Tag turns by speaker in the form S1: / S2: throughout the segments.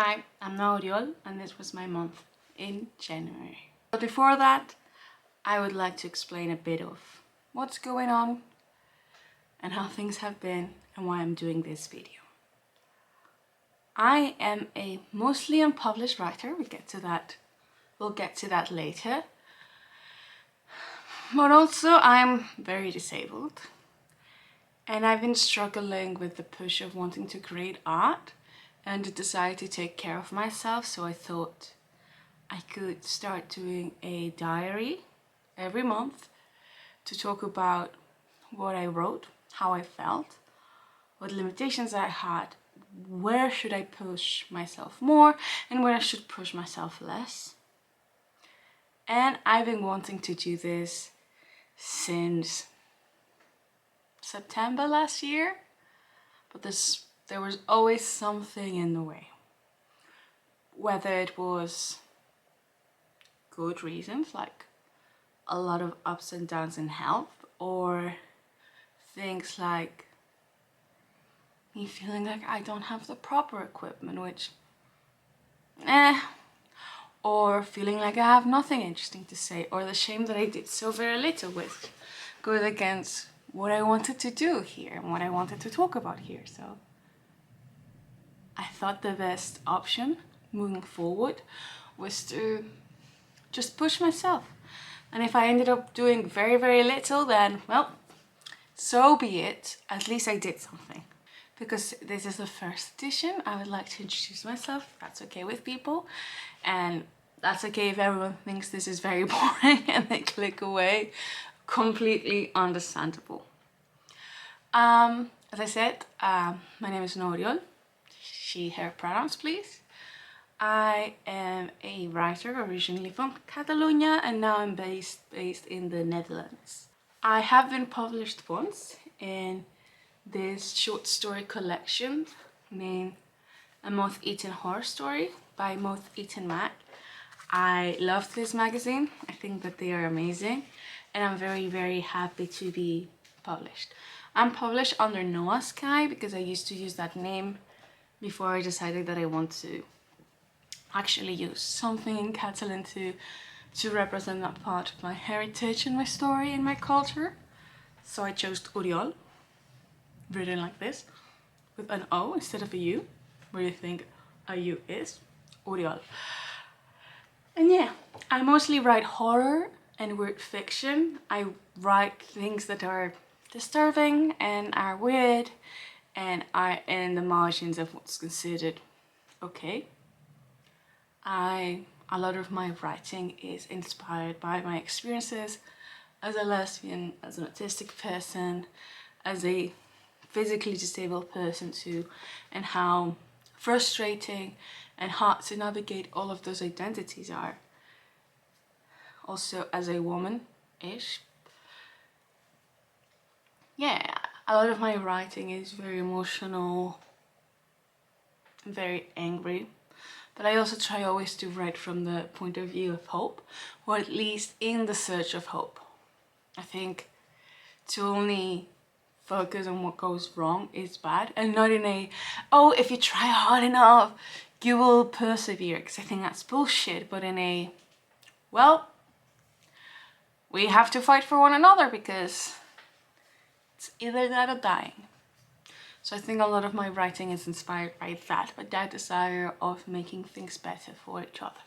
S1: Hi, I'm Oriol and this was my month in January. But before that, I would like to explain a bit of what's going on and how things have been and why I'm doing this video. I am a mostly unpublished writer. We'll get to that later. But also I'm very disabled and I've been struggling with the push of wanting to create art and the desire to take care of myself, so I thought I could start doing a diary every month to talk about what I wrote, how I felt, what limitations I had, where should I push myself more and where I should push myself less. And I've been wanting to do this since September last year, but there was always something in the way. Whether it was good reasons, like a lot of ups and downs in health, or things like me feeling like I don't have the proper equipment, which or feeling like I have nothing interesting to say, or the shame that I did so very little, which goes against what I wanted to do here and what I wanted to talk about here. So I thought the best option moving forward was to just push myself. And if I ended up doing very, very little, then, well, so be it. At least I did something. Because this is the first edition, I would like to introduce myself. That's okay with people. And that's okay if everyone thinks this is very boring and they click away. Completely understandable. As I said, my name is Oriol. She, her pronouns, please. I am a writer originally from Catalonia and now I'm based in the Netherlands. I have been published once in this short story collection named A Moth-Eaten Horror Story by Moth-Eaten Mac. I love this magazine. I think that they are amazing and I'm very, very happy to be published. I'm published under Noah Sky because I used to use that name before I decided that I want to actually use something in Catalan to represent that part of my heritage and my story and my culture. So I chose Oriol, written like this, with an O instead of a U, where you think a U is, Oriol. And yeah, I mostly write horror and weird fiction. I write things that are disturbing and are weird and are in the margins of what's considered okay. A lot of my writing is inspired by my experiences as a lesbian, as an autistic person, as a physically disabled person too, and how frustrating and hard to navigate all of those identities are. Also as a woman-ish. Yeah, a lot of my writing is very emotional, very angry. But I also try always to write from the point of view of hope, or at least in the search of hope. I think to only focus on what goes wrong is bad, and not in a, oh, if you try hard enough, you will persevere, because I think that's bullshit, but in a, well, we have to fight for one another because it's either that or dying. So I think a lot of my writing is inspired by that desire of making things better for each other.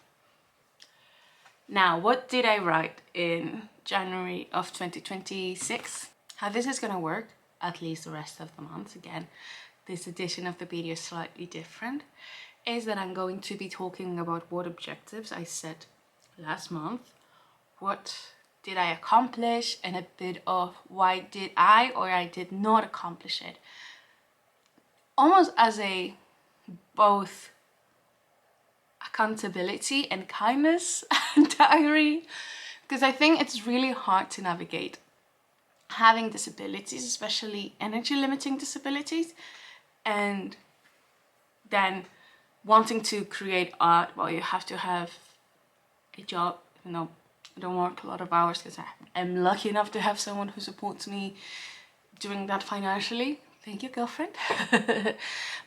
S1: Now, what did I write in January of 2026? How this is gonna work, at least the rest of the month, again, this edition of the video is slightly different, is that I'm going to be talking about what objectives I set last month, what did I accomplish, and a bit of why did I or I did not accomplish it. Almost as a both accountability and kindness diary, because I think it's really hard to navigate having disabilities, especially energy limiting disabilities, and then wanting to create art while you have to have a job. You know, I don't work a lot of hours because I'm lucky enough to have someone who supports me doing that financially. Thank you, girlfriend.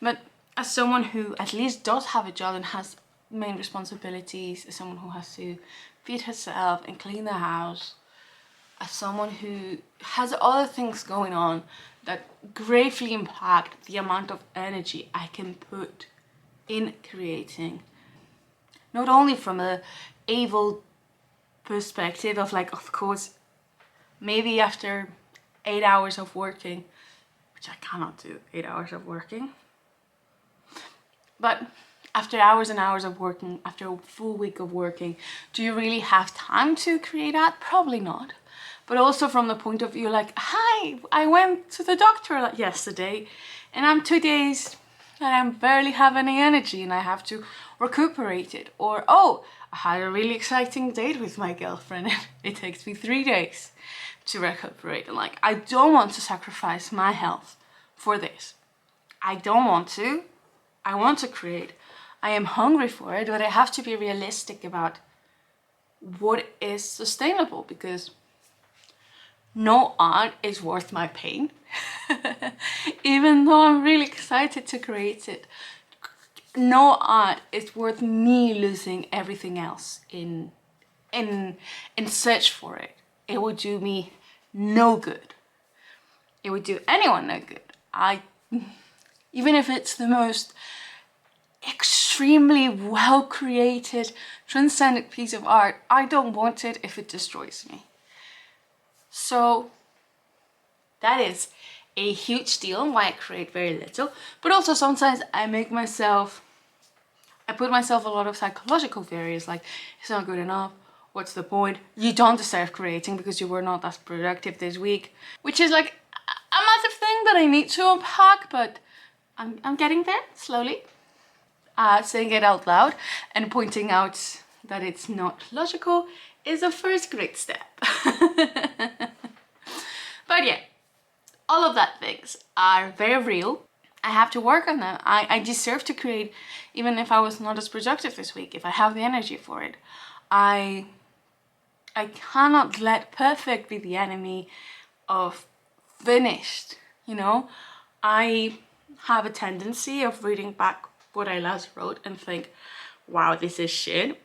S1: But as someone who at least does have a job and has main responsibilities, as someone who has to feed herself and clean the house, as someone who has other things going on that gravely impact the amount of energy I can put in creating. Not only from a able perspective of like, of course, maybe after 8 hours of working, which I cannot do 8 hours of working, but after hours and hours of working, after a full week of working, do you really have time to create art? Probably not. But also from the point of view like, hi, I went to the doctor yesterday and I'm 2 days and I barely have any energy and I have to recuperate it. Or, oh, I had a really exciting date with my girlfriend and it takes me 3 days to recuperate. And like, I don't want to sacrifice my health for this. I don't want to. I want to create. I am hungry for it, but I have to be realistic about what is sustainable, because no art is worth my pain. Even though I'm really excited to create it, no art is worth me losing everything else in search for it. It would do me no good. It would do anyone no good. Even if it's the most extremely well created, transcendent piece of art, I don't want it if it destroys me. So that is a huge deal and why I create very little. But also sometimes I put myself a lot of psychological barriers, like it's not good enough, what's the point, you don't deserve creating because you were not as productive this week, which is like a massive thing that I need to unpack, but I'm getting there slowly. Saying it out loud and pointing out that it's not logical is a first great step. But yeah, all of that things are very real. I have to work on them. I deserve to create even if I was not as productive this week, if I have the energy for it. I cannot let perfect be the enemy of finished, you know? I have a tendency of reading back what I last wrote and think, wow, this is shit.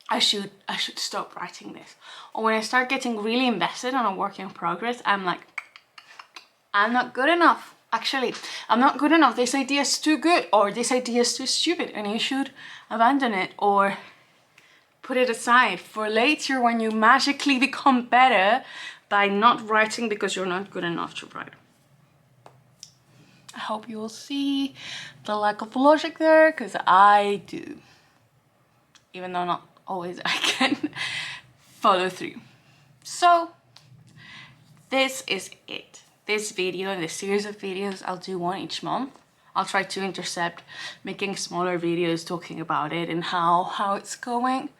S1: I should stop writing this. Or when I start getting really invested on a work in progress, I'm like, I'm not good enough. Actually, I'm not good enough. This idea is too good, or this idea is too stupid and you should abandon it or put it aside for later when you magically become better by not writing because you're not good enough to write. I hope you will see the lack of logic there, because I do. Even though not always I can follow through. So this is it. This video and this series of videos, I'll do one each month. I'll try to intercept making smaller videos talking about it and how it's going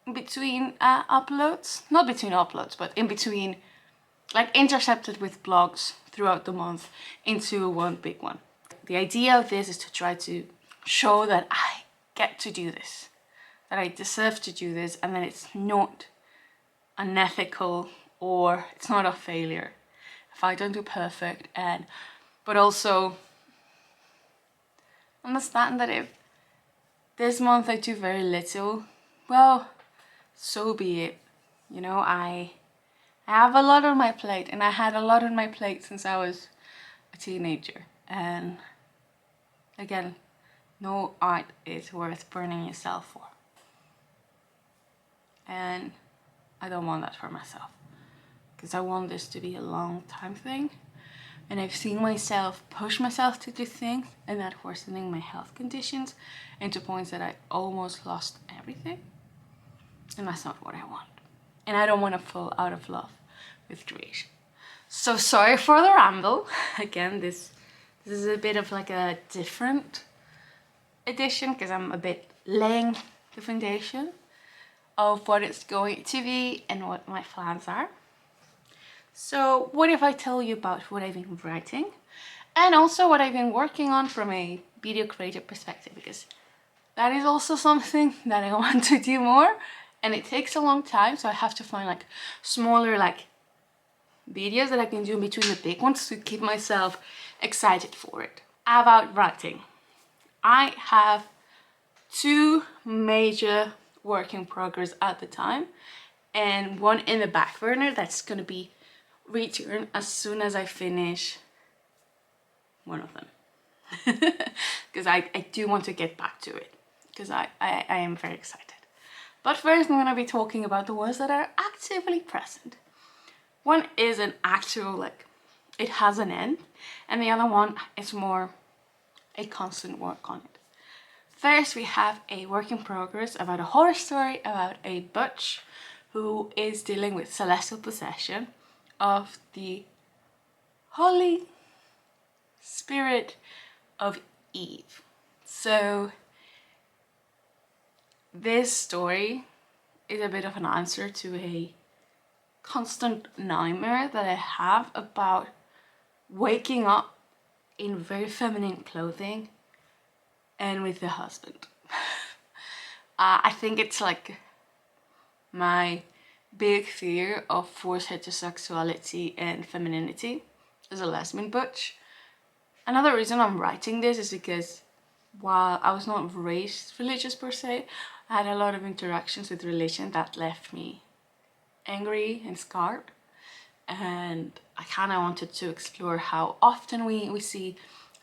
S1: in between uploads. Not between uploads, but in between, like intercepted with blogs throughout the month into one big one. The idea of this is to try to show that I get to do this, that I deserve to do this, and that it's not unethical or it's not a failure if I don't do perfect. But also understand that if this month I do very little, well, so be it. You know, I have a lot on my plate, and I had a lot on my plate since I was a teenager. And again, no art is worth burning yourself for. And I don't want that for myself, because I want this to be a long time thing. And I've seen myself push myself to do things and that worsening my health conditions into points that I almost lost everything. And that's not what I want. And I don't want to fall out of love with creation. So sorry for the ramble. Again, this is a bit of like a different edition, because I'm a bit laying the foundation of what it's going to be and what my plans are. So what if I tell you about what I've been writing and also what I've been working on from a video creative perspective, because that is also something that I want to do more, and it takes a long time, so I have to find like smaller like videos that I can do in between the big ones to keep myself excited for it. About writing. I have two major work in progress at the time, and one in the back burner that's gonna be returned as soon as I finish one of them. Because I do want to get back to it, because I am very excited. But first I'm gonna be talking about the ones that are actively present. One is an actual, like, it has an end, and the other one is more a constant work on it. First, we have a work in progress about a horror story about a butch who is dealing with celestial possession of the Holy Spirit of Eve. So this story is a bit of an answer to a constant nightmare that I have about waking up in very feminine clothing and with the husband. I think it's like my big fear of forced heterosexuality and femininity as a lesbian butch. Another reason I'm writing this is because while I was not raised religious per se, I had a lot of interactions with religion that left me angry and scarred. And I kind of wanted to explore how often we see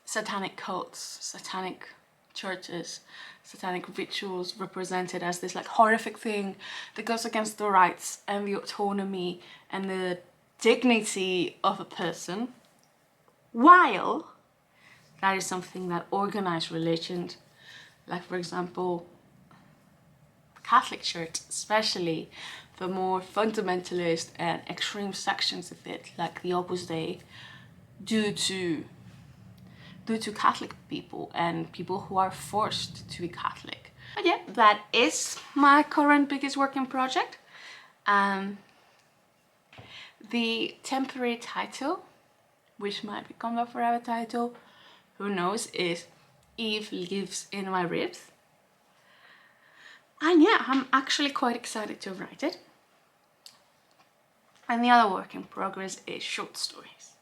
S1: satanic cults, satanic churches, satanic rituals represented as this like horrific thing that goes against the rights and the autonomy and the dignity of a person, while that is something that organized religions, like for example the Catholic Church, especially the more fundamentalist and extreme sections of it, like the Opus Dei, due to Catholic people and people who are forced to be Catholic. But yeah, that is my current biggest working project. The temporary title, which might become the forever title, who knows, is Eve Lives in My Ribs. And yeah, I'm actually quite excited to write it. And the other work in progress is short stories.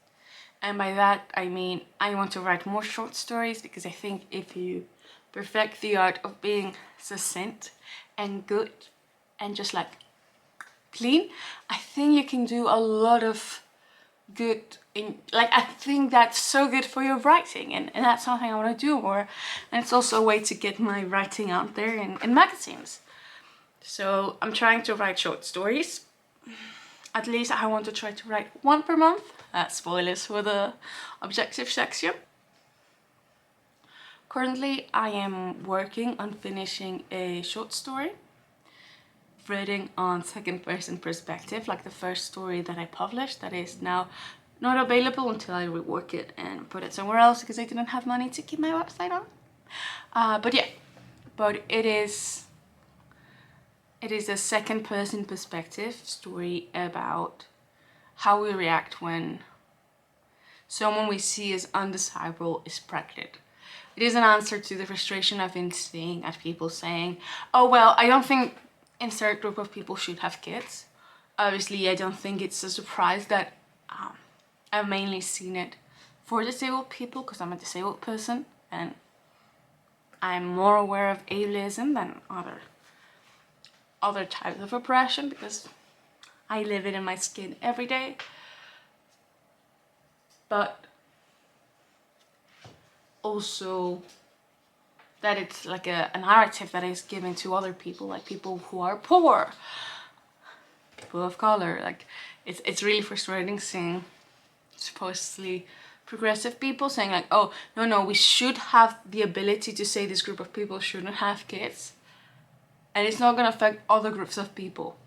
S1: And by that I mean I want to write more short stories, because I think if you perfect the art of being succinct and good and just like clean, I think you can do a lot of good in, like, I think that's so good for your writing, and that's something I want to do more. And it's also a way to get my writing out there in magazines. So I'm trying to write short stories. At least I want to try to write one per month. Spoilers for the objective section. Currently I am working on finishing a short story written on second person perspective, like the first story that I published that is now not available until I rework it and put it somewhere else, because I didn't have money to keep my website on. But yeah, but it is a second person perspective story about how we react when someone we see as undesirable is pregnant. It is an answer to the frustration I've been seeing at people saying, oh well, I don't think insert group of people should have kids. Obviously I don't think it's a surprise that I've mainly seen it for disabled people, because I'm a disabled person and I'm more aware of ableism than other types of oppression, because I live it in my skin every day. But also that it's like a narrative that is given to other people, like people who are poor, people of color. Like it's really frustrating seeing supposedly progressive people saying like, oh no, we should have the ability to say this group of people shouldn't have kids, and it's not gonna affect other groups of people.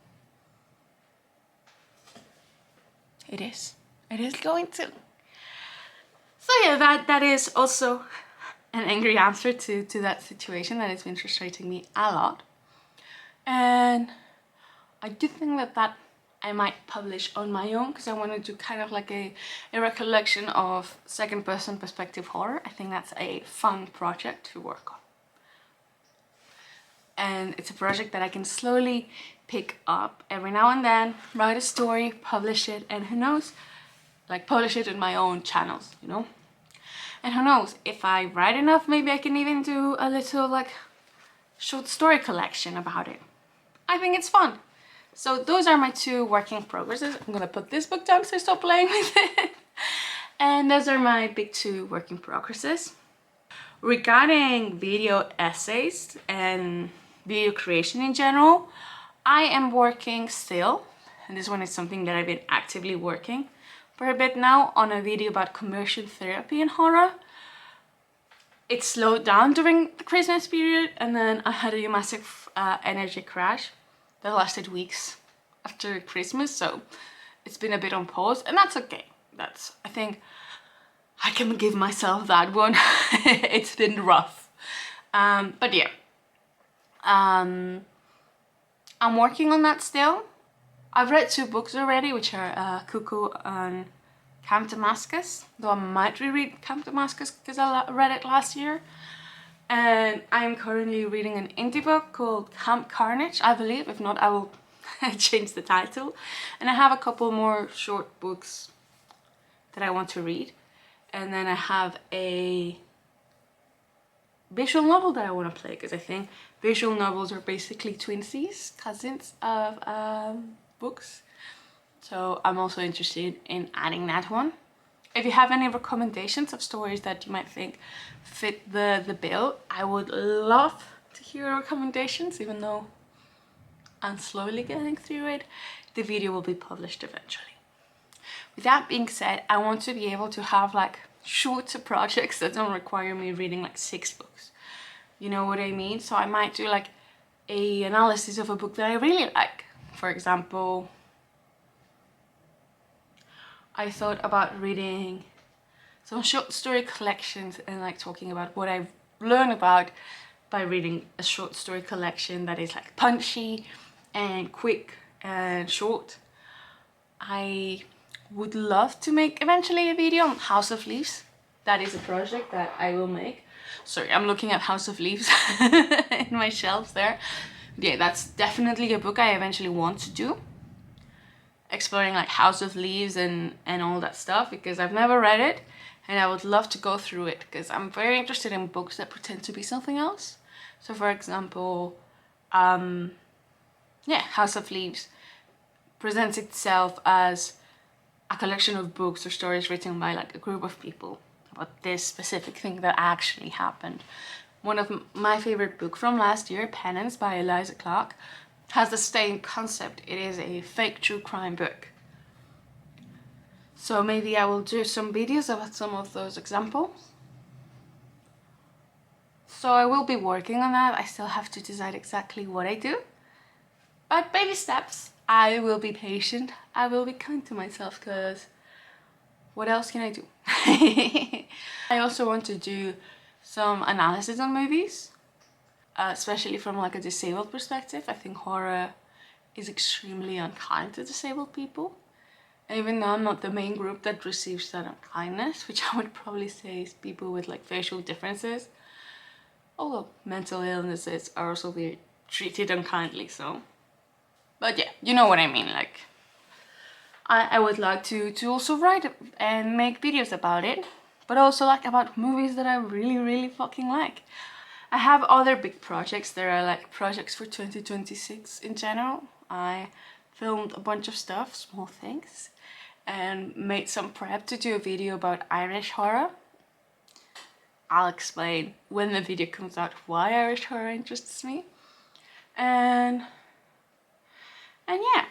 S1: It is going to. So yeah, that is also an angry answer to that situation that has been frustrating me a lot. And I do think that I might publish on my own, because I want to do kind of like a recollection of second person perspective horror. I think that's a fun project to work on. And it's a project that I can slowly pick up every now and then, write a story, publish it, and who knows, like publish it in my own channels, you know? And who knows, if I write enough, maybe I can even do a little like short story collection about it. I think it's fun. So those are my 2 working progresses. I'm gonna put this book down so I stop playing with it. And those are my big 2 working progresses. Regarding video essays and video creation in general, I am working still, and this one is something that I've been actively working for a bit now, on a video about conversion therapy in horror. It slowed down during the Christmas period, and then I had a massive energy crash that lasted weeks after Christmas, so it's been a bit on pause, and that's okay. I think I can give myself that one. It's been rough. But yeah. I'm working on that still. I've read 2 books already, which are Cuckoo and Camp Damascus, though I might reread Camp Damascus because I read it last year. And I'm currently reading an indie book called Camp Carnage, I believe. If not, I will change the title. And I have a couple more short books that I want to read. And then I have a visual novel that I want to play, because I think visual novels are basically twinsies, cousins of books. So I'm also interested in adding that one. If you have any recommendations of stories that you might think fit the bill, I would love to hear recommendations, even though I'm slowly getting through it. The video will be published eventually. With that being said, I want to be able to have like shorter projects that don't require me reading like 6 books. You know what I mean? So I might do like a analysis of a book that I really like. For example, I thought about reading some short story collections and like talking about what I've learned about by reading a short story collection that is like punchy and quick and short. I would love to make eventually a video on House of Leaves. That is a project that I will make. Sorry, I'm looking at House of Leaves in my shelves there. Yeah, that's definitely a book I eventually want to do. Exploring like House of Leaves and all that stuff, because I've never read it and I would love to go through it, because I'm very interested in books that pretend to be something else. So for example, House of Leaves presents itself as a collection of books or stories written by like a group of people about this specific thing that actually happened. One of my favorite books from last year, Penance by Eliza Clark, has the same concept. It is a fake true crime book. So maybe I will do some videos about some of those examples. So I will be working on that. I still have to decide exactly what I do. But baby steps. I will be patient. I will be kind to myself, because what else can I do? I also want to do some analysis on movies, especially from like a disabled perspective. I think horror is extremely unkind to disabled people. And even though I'm not the main group that receives that unkindness, which I would probably say is people with like facial differences, although mental illnesses are also being treated unkindly, so. But yeah, you know what I mean, like, I would like to also write and make videos about it, but also like about movies that I really fucking like. I have other big projects. There are like projects for 2026 in general. I filmed a bunch of stuff, small things, and made some prep to do a video about Irish horror. I'll explain when the video comes out why Irish horror interests me. And yeah,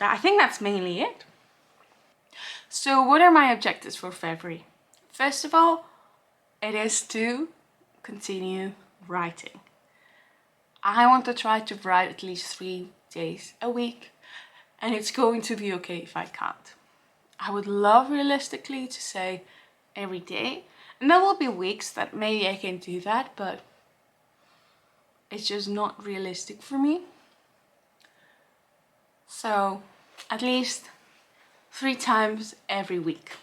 S1: I think that's mainly it. So what are my objectives for February? First of all, it is to continue writing. I want to try to write at least 3 days a week, and it's going to be okay if I can't. I would love realistically to say every day, and there will be weeks that maybe I can do that, but it's just not realistic for me. So at least 3 times every week.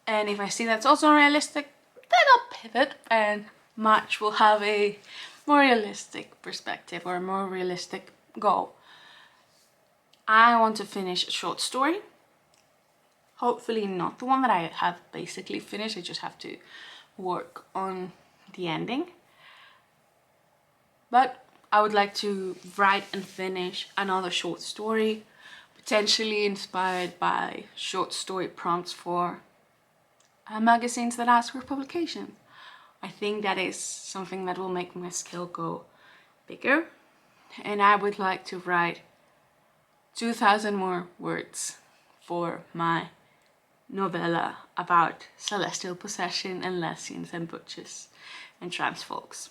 S1: And if I see that's also unrealistic, then I'll pivot and March will have a more realistic perspective or a more realistic goal. I want to finish a short story. Hopefully not the one that I have basically finished. I just have to work on the ending. But I would like to write and finish another short story, potentially inspired by short story prompts for magazines that ask for publication. I think that is something that will make my skill go bigger. And I would like to write 2,000 more words for my novella about celestial possession and lesbians and butchers and trans folks.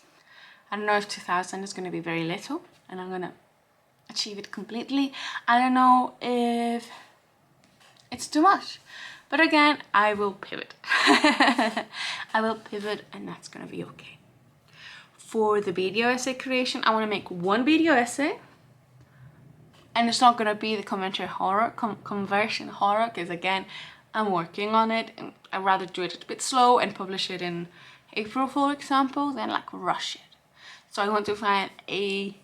S1: I don't know if 2,000 is going to be very little and I'm going to achieve it completely. I don't know if it's too much. But again, I will pivot. I will pivot and that's going to be okay. For the video essay creation, I want to make one video essay. And it's not going to be the convention horror, conversion horror, because again, I'm working on it. And I'd rather do it a bit slow and publish it in April, for example, than like rush it. So I want to find a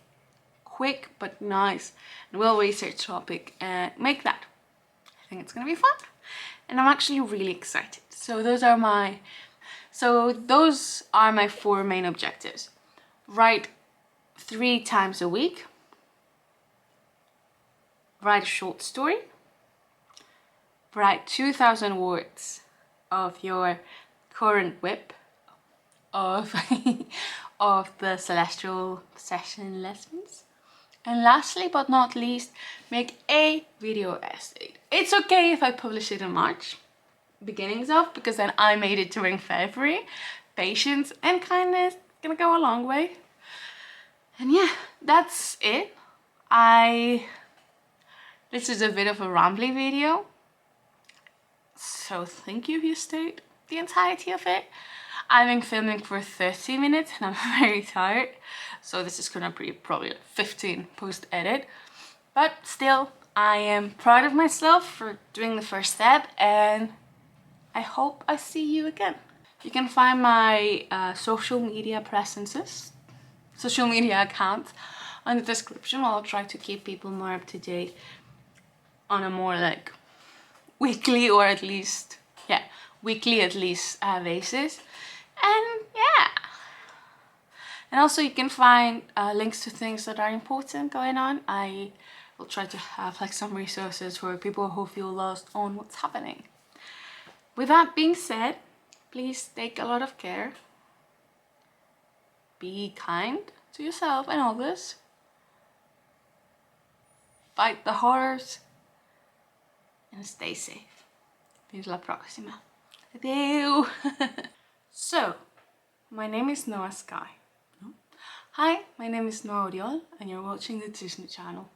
S1: quick but nice and well-researched topic and make that. I think it's going to be fun. And I'm actually really excited. So those are my 4 main objectives. Write 3 times a week. Write a short story. Write 2,000 words of your current whip of of the celestial possession lesbians. And lastly but not least, make a video essay. It's okay if I publish it in March, beginnings of, because then I made it during February. Patience and kindness gonna go a long way. And yeah, that's it. This is a bit of a rambly video, so thank you if you stayed the entirety of it. I've been filming for 30 minutes and I'm very tired, so this is gonna be probably 15 post-edit. But still, I am proud of myself for doing the first step and I hope I see you again. You can find my social media accounts on the description. I'll try to keep people more up to date on a more like weekly or at least, basis. And yeah. And also you can find links to things that are important going on. I will try to have like some resources for people who feel lost on what's happening. With that being said, please take a lot of care. Be kind to yourself and others. Fight the horrors. And stay safe. Fins la prossima. Adeu! So, my name is Noah Sky. Hi, my name is Oriol and you're watching the Disney Channel.